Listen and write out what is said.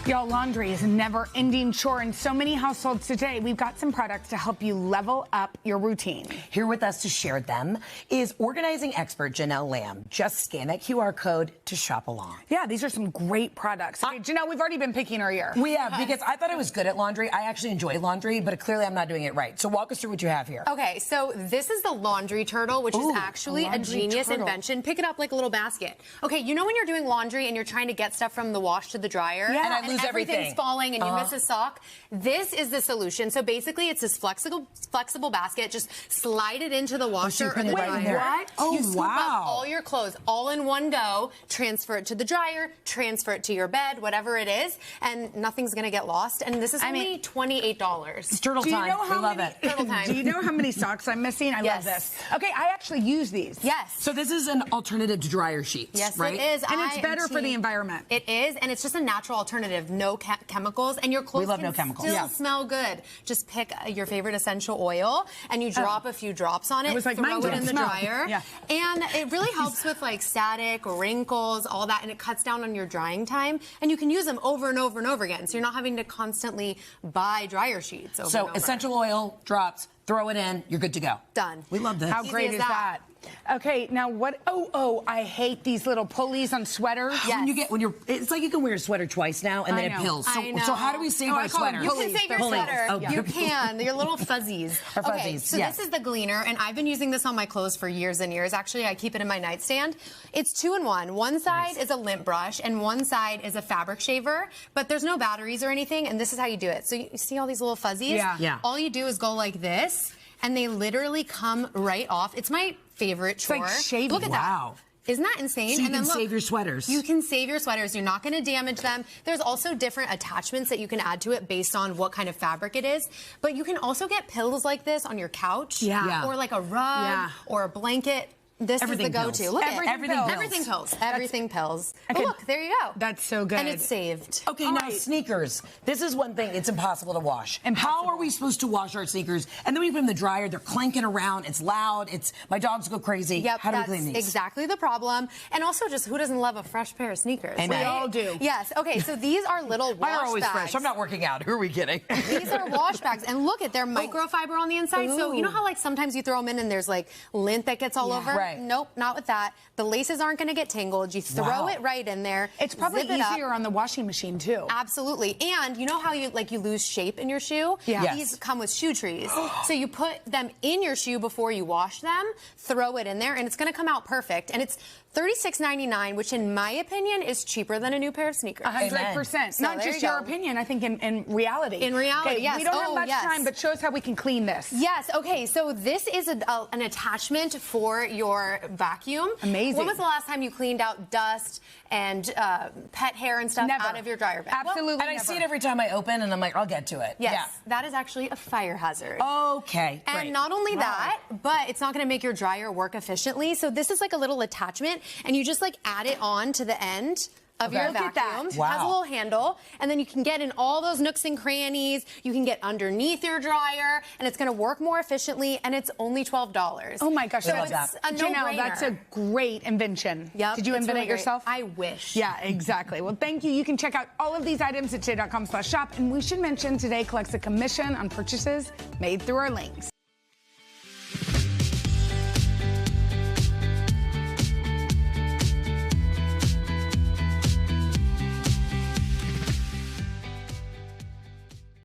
Y'all, laundry is a never-ending chore in so many households today. We've got some products to help you level up your routine. Here with us to share them is organizing expert Janelle Lam. Just scan that QR code to shop along. Yeah, these are some great products. Okay, Janelle, we've already been picking her ear. We have, because I thought I was good at laundry. I actually enjoy laundry, but clearly I'm not doing it right. So walk us through what you have here. Okay, so this is the laundry turtle, which is actually a genius invention. Pick it up like a little basket. Okay, you know when you're doing laundry and you're trying to get stuff from the wash to the dryer? Yeah, and I lose everything's everything. falling and you miss a sock? This is the solution. So basically, it's this flexible basket. Just slide it into the washer or the dryer. What? Oh, you scoop wow. up all your clothes all in one go, transfer it to the dryer, transfer it to your bed, whatever it is, and nothing's going to get lost. And this is only $28. It's turtle time. We love it. Turtle time. Do you know how many socks I'm missing? I love this. Okay, I actually use these. Yes. So this is an alternative to dryer sheets, Yes, right? it is. And it's better for the environment. It is, and it's just a natural alternative. No chemicals, and your clothes love can no chemicals. still smell good. Just pick your favorite essential oil, and you drop a few drops on it, like, throw it in the dryer, Yeah. and it really helps with like static, wrinkles, all that, and it cuts down on your drying time, and you can use them over and over and over again, so you're not having to constantly buy dryer sheets over So and over. essential oil drops, throw it in, you're good to go. Done. We love this. How Easy great as is that. that? Okay, now what? Oh, I hate these little pulleys on sweaters. Yes. It's like you can wear a sweater twice now, and then it pills. I know. So how do we save I our call them sweaters? You can save your sweater. Oh, You can. Your little fuzzies. Our Okay, fuzzies, so yes. this is the Gleaner, and I've been using this on my clothes for years and years. Actually, I keep it in my nightstand. It's 2-in-1. One side is a lint brush, and one side is a fabric shaver, but there's no batteries or anything, and this is how you do it. So you see all these little fuzzies? Yeah. All you do is go like this, and they literally come right off. It's my favorite chore. like shaving. Look at Wow. that. Isn't that insane? So you and can then look, save your sweaters. You can save your sweaters. You're not going to damage them. There's also different attachments that you can add to it based on what kind of fabric it is. But you can also get pillows like this on your couch. Yeah. Or like a rug or a blanket. This Everything is the go-to. pills. Look Everything at pills. Everything pills. Everything pills. Okay. But look, there you go. That's so good. And it's saved. Okay, now sneakers. This is one thing, it's impossible to wash. How are we supposed to wash our sneakers? And then we put them in the dryer, they're clanking around, it's loud, my dogs go crazy. Yep, How do we that's clean these? exactly the problem. And also, just who doesn't love a fresh pair of sneakers? Amen. Right? We all do. Yes. Okay, so these are little wash Mine are always bags. fresh. I'm not working out. Who are we kidding? These are wash bags, and look at they're microfiber on the inside. So you know how like sometimes you throw them in and there's like lint that gets all over? Right. Nope, not with that. The laces aren't going to get tangled. You throw it right in there. It's probably zip it up. easier on the washing machine too. Absolutely. And you know how you lose shape in your shoe? Yeah. Yes. These come with shoe trees. So you put them in your shoe before you wash them, throw it in there, and it's going to come out perfect. And it's $36.99, which in my opinion is cheaper than a new pair of sneakers. 100%. So Not there just you your go. opinion, I think in reality. In reality, Okay, yes. We don't have Oh, much yes. time, but show us how we can clean this. Yes, okay, so this is an attachment for your vacuum. Amazing. When was the last time you cleaned out dust and pet hair and stuff Never. out of your dryer bag? Absolutely And I never. see it every time I open, and I'm like, I'll get to it. Yes, that is actually a fire hazard. Okay, And great. not only that, but it's not going to make your dryer work efficiently. So this is like a little attachment, and you just like add it on to the end of your Look at vacuum. that. Wow. It has a little handle, and then you can get in all those nooks and crannies. You can get underneath your dryer, and it's going to work more efficiently, and it's only $12. Oh my gosh, So love it's that. a Janelle, no-brainer. that's a great invention. Yep, Did you it's invent really it great. yourself? I wish. Yeah, exactly. Well, thank you. You can check out all of these items at today.com/shop. And we should mention today collects a commission on purchases made through our links.